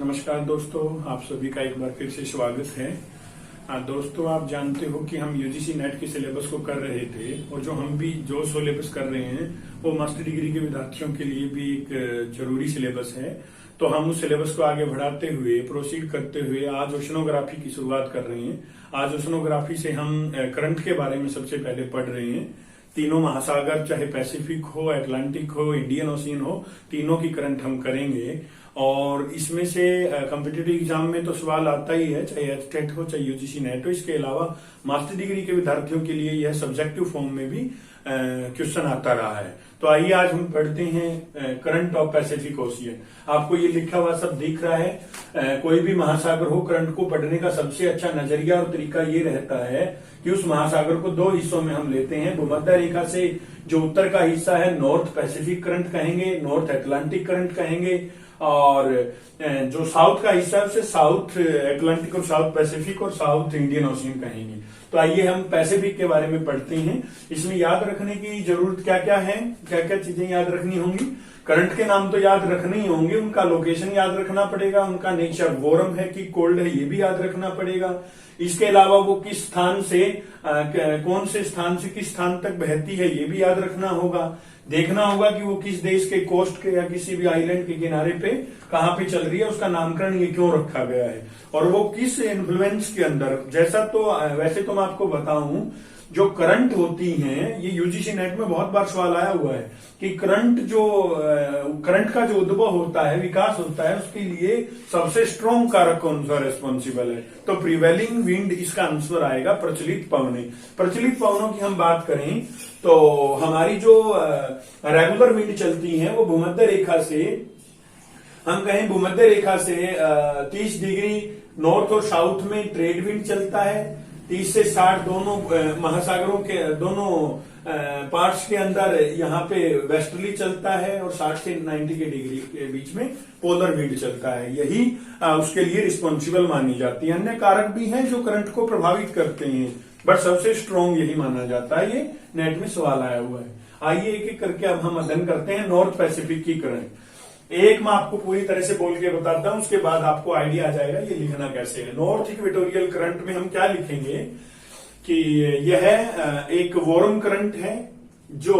नमस्कार दोस्तों, आप सभी का एक बार फिर से स्वागत है। दोस्तों, आप जानते हो कि हम यूजीसी नेट के सिलेबस को कर रहे थे और जो सिलेबस कर रहे हैं वो मास्टर डिग्री के विद्यार्थियों के लिए भी एक जरूरी सिलेबस है। तो हम उस सिलेबस को आगे बढ़ाते हुए प्रोसीड करते हुए आज ओशनोग्राफी की शुरुआत कर रहे हैं। आज ओशनोग्राफी से हम करंट के बारे में सबसे पहले पढ़ रहे हैं। तीनों महासागर, चाहे पैसिफिक हो, अटलांटिक हो, इंडियन ओशियन हो, तीनों की करंट हम करेंगे। और इसमें से कॉम्पिटिटिव एग्जाम में तो सवाल आता ही है, चाहे एचटेट हो चाहे यूजीसी नेट हो। इसके अलावा मास्टर डिग्री के विद्यार्थियों के लिए यह सब्जेक्टिव फॉर्म में भी क्वेश्चन आता रहा है। तो आइए आज हम पढ़ते हैं करंट ऑफ पैसिफिक ओशियन। आपको ये लिखा हुआ सब दिख रहा है। कोई भी महासागर हो, करंट को पढ़ने का सबसे अच्छा नजरिया और तरीका ये रहता है कि उस महासागर को दो हिस्सों में हम लेते हैं। भूमध्य रेखा से जो उत्तर का हिस्सा है नॉर्थ पैसिफिक करंट कहेंगे, नॉर्थ अटलांटिक करंट कहेंगे, और जो साउथ का हिस्सा है उसे साउथ अटलांटिक और साउथ पैसिफिक और साउथ इंडियन ओशियन कहेंगे। तो आइए हम पैसिफिक के बारे में पढ़ते हैं। इसमें याद रखने की जरूरत क्या क्या है, क्या क्या चीजें याद रखनी होंगी। करंट के नाम तो याद रखने ही होंगे, उनका लोकेशन याद रखना पड़ेगा, उनका नेचर वार्म है कि कोल्ड है ये भी याद रखना पड़ेगा। इसके अलावा वो किस स्थान से कौन से स्थान से किस स्थान तक बहती है ये भी याद रखना होगा। देखना होगा कि वो किस देश के कोस्ट के या किसी भी आइलैंड के किनारे पे कहां पे चल रही है, उसका नामकरण ये क्यों रखा गया है और वो किस इन्फ्लुएंस के अंदर। वैसे तो मैं आपको बताऊं, जो करंट होती हैं, ये यूजीसी नेट में बहुत बार सवाल आया हुआ है कि करंट का जो उद्भव होता है, विकास होता है, उसके लिए सबसे स्ट्रॉन्ग कारक कौन सा रेस्पॉन्सिबल है। तो प्रिवेलिंग विंड इसका आंसर आएगा, प्रचलित पवनें। प्रचलित पवनों की हम बात करें तो हमारी जो रेगुलर विंड चलती है वो भूमध्य रेखा से, हम कहें भूमध्य रेखा से 30 डिग्री नॉर्थ और साउथ में ट्रेड विंड चलता है। 30 से 60 दोनों महासागरों के दोनों पार्ट्स के अंदर यहाँ पे वेस्टर्ली चलता है और 60 से 90 के डिग्री के बीच में पोलर विंड चलता है। यही उसके लिए रिस्पॉन्सिबल मानी जाती है। अन्य कारक भी हैं जो करंट को प्रभावित करते हैं, बट सबसे स्ट्रॉन्ग यही माना जाता है। ये नेट में सवाल आया हुआ है। आइए एक एक करके अब हम अध्ययन करते हैं नॉर्थ पैसिफिक की करंट। एक मैं आपको पूरी तरह से बोल के बताता हूं, उसके बाद आपको आइडिया आ जाएगा ये लिखना कैसे है। नॉर्थ इक्वेटोरियल करंट में हम क्या लिखेंगे कि यह एक वार्म करंट है जो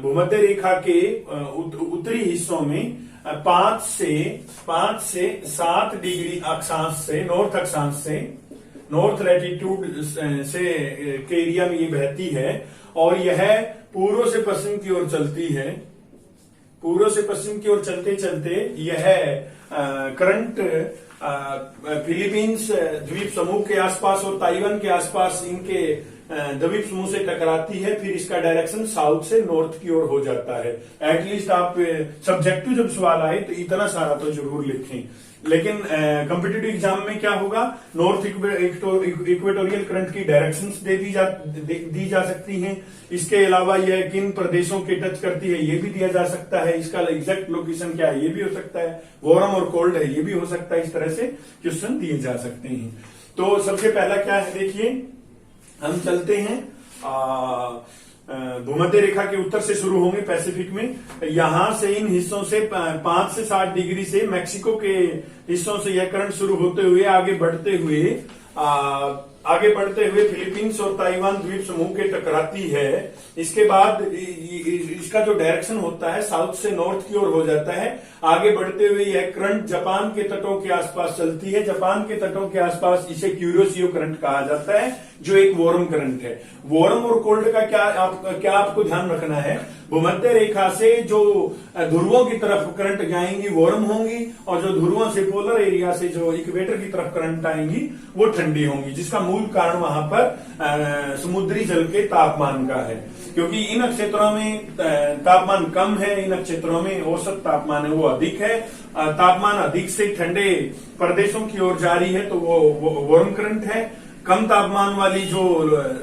भूमध्य रेखा के उत्तरी हिस्सों में 5 से 7 डिग्री अक्षांश से, नॉर्थ अक्षांश से, नॉर्थ लैटिट्यूड से के एरिया में ये बहती है और यह पूर्व से पश्चिम की ओर चलती है। पूर्व से पश्चिम की ओर चलते चलते यह करंट फिलीपींस द्वीप समूह के आसपास और ताइवान के आसपास इनके द्वीप समूह से टकराती है। फिर इसका डायरेक्शन साउथ से नॉर्थ की ओर हो जाता है। एटलीस्ट आप सब्जेक्टिव जब सवाल आए तो इतना सारा तो जरूर लिखें। लेकिन कॉम्पिटिटिव एग्जाम में क्या होगा, नॉर्थ इक्वेटोरियल करंट की डायरेक्शंस दी जा सकती हैं। इसके अलावा यह किन प्रदेशों के टच करती है ये भी दिया जा सकता है। इसका एग्जैक्ट लोकेशन क्या है ये भी हो सकता है। वार्म और कोल्ड है ये भी हो सकता है। इस तरह से क्वेश्चन दिए जा सकते हैं। तो सबसे पहला क्या है, देखिए हम चलते हैं भूमध्य रेखा के उत्तर से शुरू होंगे पैसिफिक में। यहां से इन हिस्सों से 5 से 60 डिग्री से मैक्सिको के हिस्सों से यह करंट शुरू होते हुए आगे बढ़ते हुए फिलीपींस और ताइवान द्वीप समूह के टकराती है। इसके बाद इसका जो डायरेक्शन होता है साउथ से नॉर्थ की ओर हो जाता है। आगे बढ़ते हुए यह करंट जापान के तटों के आसपास चलती है। जापान के तटों के आसपास इसे क्यूरोसियो करंट कहा जाता है, जो एक वार्म करंट है। वार्म और कोल्ड का क्या आपको ध्यान रखना है, भूमध्य रेखा से जो ध्रुवों की तरफ करंट जाएंगी वार्म होंगी और जो ध्रुवों से पोलर एरिया से जो इक्वेटर की तरफ करंट आएंगी वो ठंडी होंगी। जिसका मूल कारण वहां पर समुद्री जल के तापमान का है, क्योंकि इन क्षेत्रों में तापमान कम है, इन क्षेत्रों में औसत तापमान है वो अधिक है। तापमान अधिक से ठंडे प्रदेशों की ओर जा रही है तो वो वार्म करंट है। कम तापमान वाली जो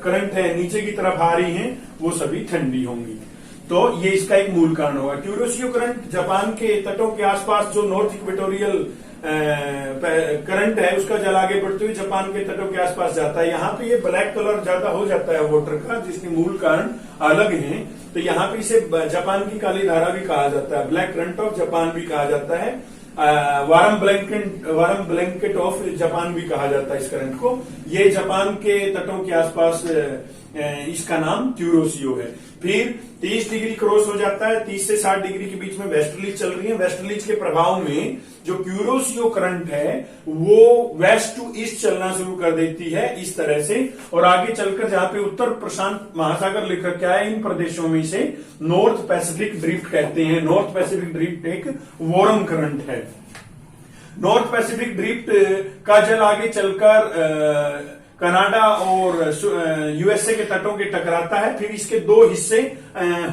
करंट है नीचे की तरफ आ रही है वो सभी ठंडी होंगी। तो ये इसका एक मूल कारण होगा। क्यूरोसियो करंट जापान के तटों के आसपास जो नॉर्थ इक्वेटोरियल करंट है उसका जल आगे बढ़ते हुए जापान के तटों के आसपास जाता है। यहाँ पे ये ब्लैक कलर ज्यादा हो जाता है वाटर का, जिसके मूल कारण अलग हैं। तो यहाँ पे इसे जापान की काली धारा भी कहा जाता है, ब्लैक करंट ऑफ जापान भी कहा जाता है। वारम ब्लैंकेट ऑफ जापान भी कहा जाता है इस करंट को। ये जापान के तटों के आसपास इसका नाम क्यूरोसियो है। फिर 30 डिग्री क्रॉस हो जाता है, 30 से 60 डिग्री के बीच में वेस्टर्लीज चल रही है। वेस्टर्लीज के प्रभाव में जो क्यूरोसियो करंट है वो वेस्ट टू ईस्ट चलना शुरू कर देती है इस तरह से, और आगे चलकर जहां पे उत्तर प्रशांत महासागर लेकर के आया, इन प्रदेशों में से नॉर्थ पैसिफिक ड्रिफ्ट कहते हैं। नॉर्थ पैसिफिक ड्रिफ्ट एक वॉरम करंट है। नॉर्थ पैसिफिक ड्रिफ्ट का जल आगे चलकर कनाडा और यूएसए के तटों के टकराता है। फिर इसके दो हिस्से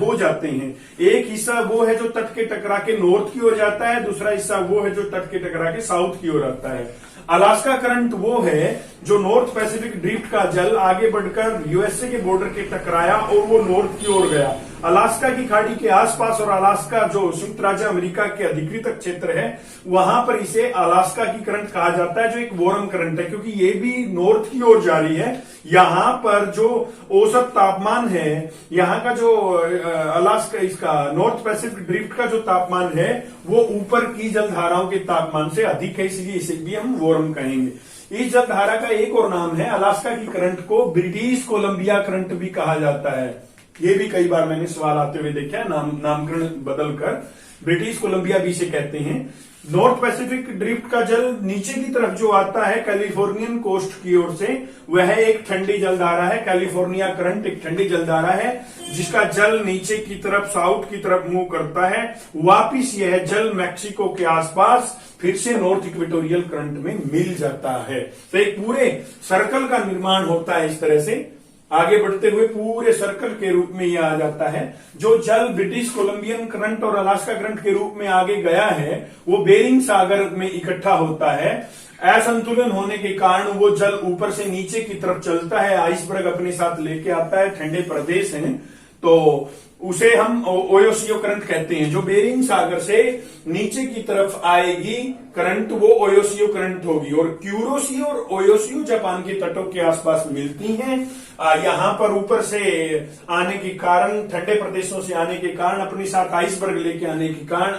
हो जाते हैं। एक हिस्सा वो है जो तट के टकरा के नॉर्थ की ओर जाता है, दूसरा हिस्सा वो है जो तट के टकरा के साउथ की ओर आता है। अलास्का करंट वो है जो नॉर्थ पैसिफिक ड्रिफ्ट का जल आगे बढ़कर यूएसए के बॉर्डर के टकराया और वो नॉर्थ की ओर गया। अलास्का की खाड़ी के आसपास, और अलास्का जो संयुक्त राज्य अमेरिका के अधिकृत क्षेत्र है, वहां पर इसे अलास्का की करंट कहा जाता है, जो एक वॉरम करंट है, क्योंकि ये भी नॉर्थ की ओर जा रही है। यहां पर जो औसत तापमान है, यहाँ का जो अलास्का, इसका नॉर्थ पैसिफिक ड्रिफ्ट का जो तापमान है वो ऊपर की जलधाराओं के तापमान से अधिक है, इसलिए इसे भी हम वॉरम कहेंगे। इस जलधारा का एक और नाम है, अलास्का की करंट को ब्रिटिश कोलंबिया करंट भी कहा जाता है। ये भी कई बार मैंने सवाल आते हुए देखा है, नामकरण बदलकर ब्रिटिश कोलंबिया भी इसे कहते हैं। नॉर्थ पैसिफिक ड्रिफ्ट का जल नीचे की तरफ जो आता है कैलिफोर्नियन कोस्ट की ओर से, वह एक ठंडी जलधारा है। कैलिफोर्निया करंट एक ठंडी जलधारा है जिसका जल नीचे की तरफ, साउथ की तरफ मूव करता है। वापिस यह जल मैक्सिको के आसपास फिर से नॉर्थ इक्वेटोरियल करंट में मिल जाता है। तो एक पूरे सर्कल का निर्माण होता है इस तरह से। आगे बढ़ते हुए पूरे सर्कल के रूप में यह आ जाता है। जो जल ब्रिटिश कोलंबियन करंट और अलास्का करंट के रूप में आगे गया है वो बेरिंग सागर में इकट्ठा होता है। असंतुलन होने के कारण वो जल ऊपर से नीचे की तरफ चलता है, आइसबर्ग अपने साथ लेके आता है, ठंडे प्रदेश हैं, तो उसे हम ओयोसियो करंट कहते हैं। जो बेरिंग सागर से नीचे की तरफ आएगी करंट, वो ओयोसियो करंट होगी। और क्यूरोसियो और ओयोसियो जापान के तटों के आसपास मिलती हैं। यहां पर ऊपर से आने के कारण, ठंडे प्रदेशों से आने के कारण, अपने साथ आइसबर्ग लेके आने के कारण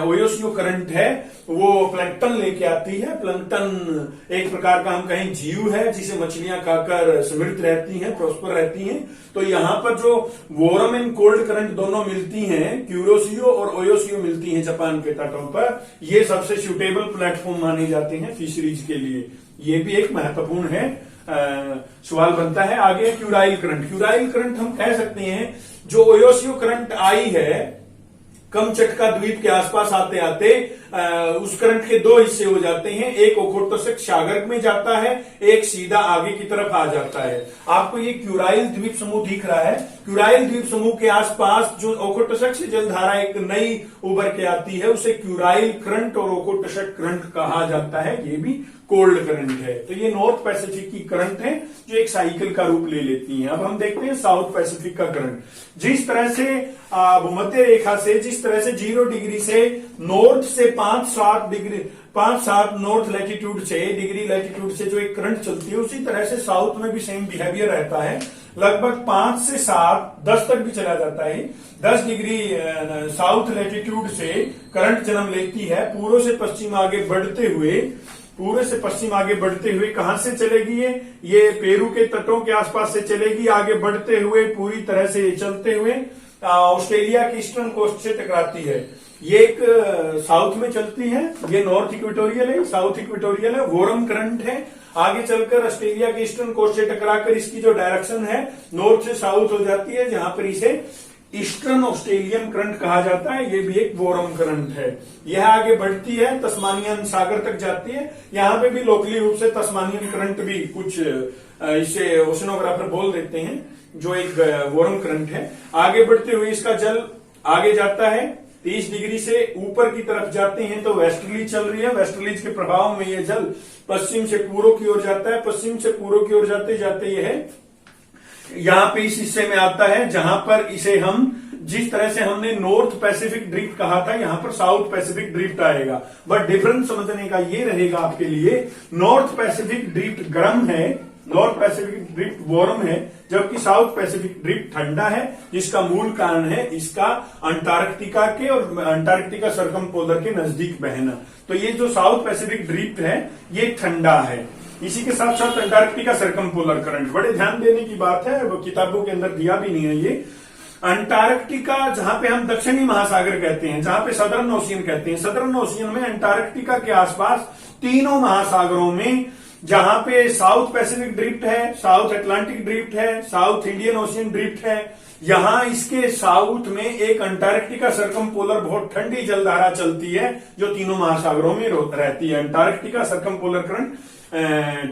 ओयोसियो करंट है वो प्लैंकटन लेके आती है। प्लैंकटन एक प्रकार का हम कहें जीव है जिसे मछलियां खाकर समृद्ध रहती हैं, प्रोस्पर रहती हैं। तो यहां पर जो वॉरम एंड कोल्ड करंट दोनों मिलती हैं, क्यूरोसियो और ओयोसियो मिलती हैं जापान के तटों पर, ये सबसे सुटेबल प्लेटफॉर्म माने जाते हैं फिशरीज के लिए। ये भी एक महत्वपूर्ण है। सवाल बनता है आगे क्यूराइल करंट। क्यूराइल करंट हम कह सकते हैं जो ओयोसियो करंट आई है कमचटका द्वीप के आसपास आते आते उस करंट के दो हिस्से हो जाते हैं। एक ओखोटोसक सागर में जाता है, एक सीधा आगे की तरफ आ जाता है। आपको ये क्यूराइल द्वीप समूह दिख रहा है। क्यूराइल द्वीप समूह के आसपास जो ओखोटोसक से जलधारा एक नई उभर के आती है उसे क्यूराइल करंट और ओखोटोसक करंट कहा जाता है। ये भी कोल्ड करंट है। तो ये नॉर्थ पैसिफिक की करंट है जो एक साइकिल का रूप ले लेती हैं। अब हम देखते हैं साउथ पैसिफिक का करंट। जिस तरह से भूमध्य रेखा से, जिस तरह से 0 डिग्री से नॉर्थ से 5-7 नॉर्थ लैटिट्यूड से, डिग्री लैटिट्यूड से जो एक करंट चलती है, उसी तरह से साउथ में भी सेम बिहेवियर रहता है। लगभग 5 से 7, 10 तक भी चला जाता है। 10 डिग्री साउथ लैटिट्यूड से करंट जन्म लेती है। पूर्व से पश्चिम आगे बढ़ते हुए कहां से चलेगी ये पेरू के तटों के आसपास से चलेगी। आगे बढ़ते हुए पूरी तरह से चलते हुए ऑस्ट्रेलिया की ईस्टर्न कोस्ट से टकराती है। ये एक साउथ में चलती है, ये नॉर्थ इक्वेटोरियल है, साउथ इक्वेटोरियल है, वॉरम करंट है। आगे चलकर ऑस्ट्रेलिया के ईस्टर्न कोस्ट से टकराकर इसकी जो डायरेक्शन है नॉर्थ से साउथ हो जाती है, जहां पर इसे ईस्टर्न ऑस्ट्रेलियन करंट कहा जाता है। ये भी एक वॉरम करंट है। यह आगे बढ़ती है, तस्मानियन सागर तक जाती है। यहाँ पे भी लोकली रूप से तस्मानियन करंट भी कुछ इसे ओशनोग्राफर बोल देते हैं, जो एक वॉरम करंट है। आगे बढ़ते हुए इसका जल आगे जाता है, 30 डिग्री से ऊपर की तरफ जाते हैं तो वेस्टर्लीज चल रही है। वेस्टर्लीज के प्रभाव में यह जल पश्चिम से पूर्व की ओर जाता है। पश्चिम से पूर्व की ओर जाते जाते यह यहां पे इस हिस्से में आता है जहां पर इसे हम, जिस तरह से हमने नॉर्थ पैसिफिक ड्रिफ्ट कहा था, यहां पर साउथ पैसिफिक ड्रिफ्ट आएगा। बट डिफरेंस समझने का ये रहेगा आपके लिए, नॉर्थ पैसिफिक ड्रिफ्ट गर्म है, नॉर्थ पैसिफिक ड्रिफ्ट वार्म है, जबकि साउथ पैसिफिक ड्रिफ्ट ठंडा है, जिसका मूल कारण है इसका अंटार्कटिका के और अंटार्कटिका सर्कमपोलर के नजदीक बहना। तो ये जो साउथ पैसिफिक ड्रिफ्ट है ये ठंडा है। इसी के साथ साथ अंटार्कटिका सर्कमपोलर करंट, बड़े ध्यान देने की बात है, वो किताबों के अंदर दिया भी नहीं है ये। अंटार्कटिका जहां पे हम दक्षिणी महासागर कहते हैं, जहां पे सदर्न ओशियन कहते हैं, सदर्न ओशियन में अंटार्कटिका के आसपास तीनों महासागरों में, जहां पे साउथ पैसिफिक ड्रिफ्ट है, साउथ अटलांटिक ड्रिफ्ट है, साउथ इंडियन ओशियन ड्रिफ्ट है, यहां इसके साउथ में एक अंटार्कटिका सर्कमपोलर बहुत ठंडी जलधारा चलती है जो तीनों महासागरों में रहती है। अंटार्कटिका सर्कमपोलर करंट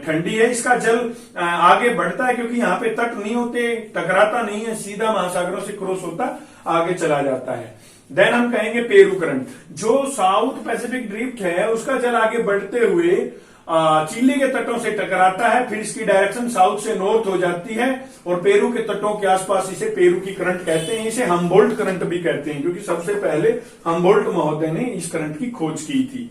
ठंडी है, इसका जल आगे बढ़ता है क्योंकि यहाँ पे तट नहीं होते, टकराता नहीं है, सीधा महासागरों से क्रॉस होता आगे चला जाता है। देन हम कहेंगे पेरू करंट, जो साउथ पैसिफिक ड्रिफ्ट है उसका जल आगे बढ़ते हुए चिली के तटों से टकराता है, फिर इसकी डायरेक्शन साउथ से नॉर्थ हो जाती है और पेरू के तटों के आसपास इसे पेरू की करंट कहते हैं। इसे हम्बोल्ट करंट भी कहते हैं क्योंकि सबसे पहले हम्बोल्ट महोदय ने इस करंट की खोज की थी।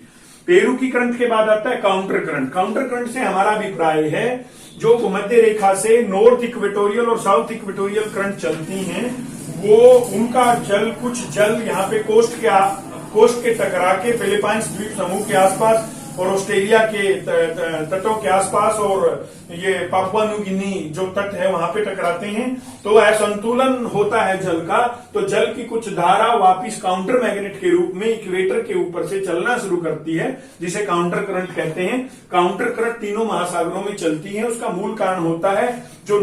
पेरू की करंट के बाद आता है काउंटर करंट। काउंटर करंट से हमारा अभिप्राय है जो भूमध्य रेखा से नॉर्थ इक्वेटोरियल और साउथ इक्वेटोरियल करंट चलती हैं, वो उनका जल, कुछ जल यहाँ पे कोस्ट के टकरा के फिलीपाइंस द्वीप समूह के आसपास और ऑस्ट्रेलिया के तटों के आसपास और ये पापुआ न्यू गिनी जो तट है वहां पे टकराते हैं, तो असंतुलन होता है जल का, तो जल की कुछ धारा वापिस काउंटर मैग्नेट के रूप में इक्वेटर के ऊपर से चलना शुरू करती है, जिसे काउंटर करंट कहते हैं। काउंटर करंट तीनों महासागरों में चलती है। उसका मूल कारण होता है जो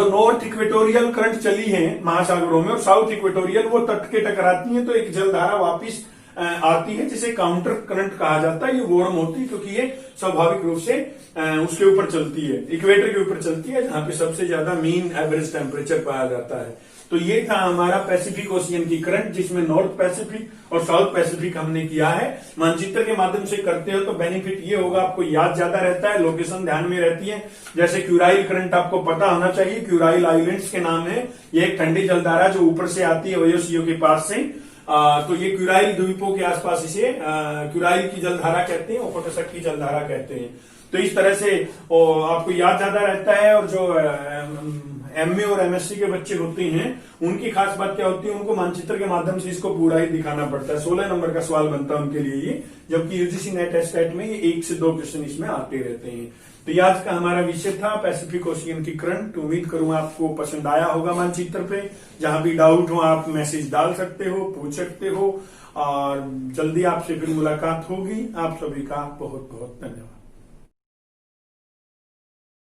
नॉर्थ इक्वेटोरियल करंट चली है महासागरों में और साउथ इक्वेटोरियल वो तट के टकराती है, तो एक जलधारा वापिस आती है जिसे काउंटर करंट कहा जाता है। ये वार्म होती है क्योंकि ये स्वाभाविक रूप से उसके ऊपर चलती है, इक्वेटर के ऊपर चलती है, जहां पे सबसे ज्यादा मीन एवरेज टेम्परेचर पाया जाता है। तो ये था हमारा पैसिफिक ओशियन की करंट, जिसमें नॉर्थ पैसिफिक और साउथ पैसिफिक हमने किया है। मानचित्र के माध्यम से करते हो तो बेनिफिट ये होगा, आपको याद ज्यादा रहता है, लोकेशन ध्यान में रहती है। जैसे क्यूराइल करंट आपको पता होना चाहिए, क्यूराइल आइलैंड्स के नाम है। ये एक ठंडी जलधारा जो ऊपर से आती है ओयोसियो के पास से, तो ये क्यूराइल द्वीपों के आसपास इसे क्यूराइल की जलधारा कहते हैं, ओकोटसक की जलधारा कहते हैं। तो इस तरह से आपको याद ज्यादा रहता है। और जो एमए और एमएससी के बच्चे होते हैं उनकी खास बात क्या होती है, उनको मानचित्र के माध्यम से इसको पूरा ही दिखाना पड़ता है। 16 नंबर का सवाल बनता है उनके लिए ये, जबकि यूजीसी नेट एस्टेट में ये 1 से 2 क्वेश्चन इसमें आते रहते हैं। तो ये आज का हमारा विषय था पैसिफिक ओशियन की करंट। उम्मीद करूंगा आपको पसंद आया होगा मानचित्र पे। जहां भी डाउट हो आप मैसेज डाल सकते हो, पूछ सकते हो, और जल्दी आपसे फिर मुलाकात होगी। आप सभी का बहुत बहुत धन्यवाद।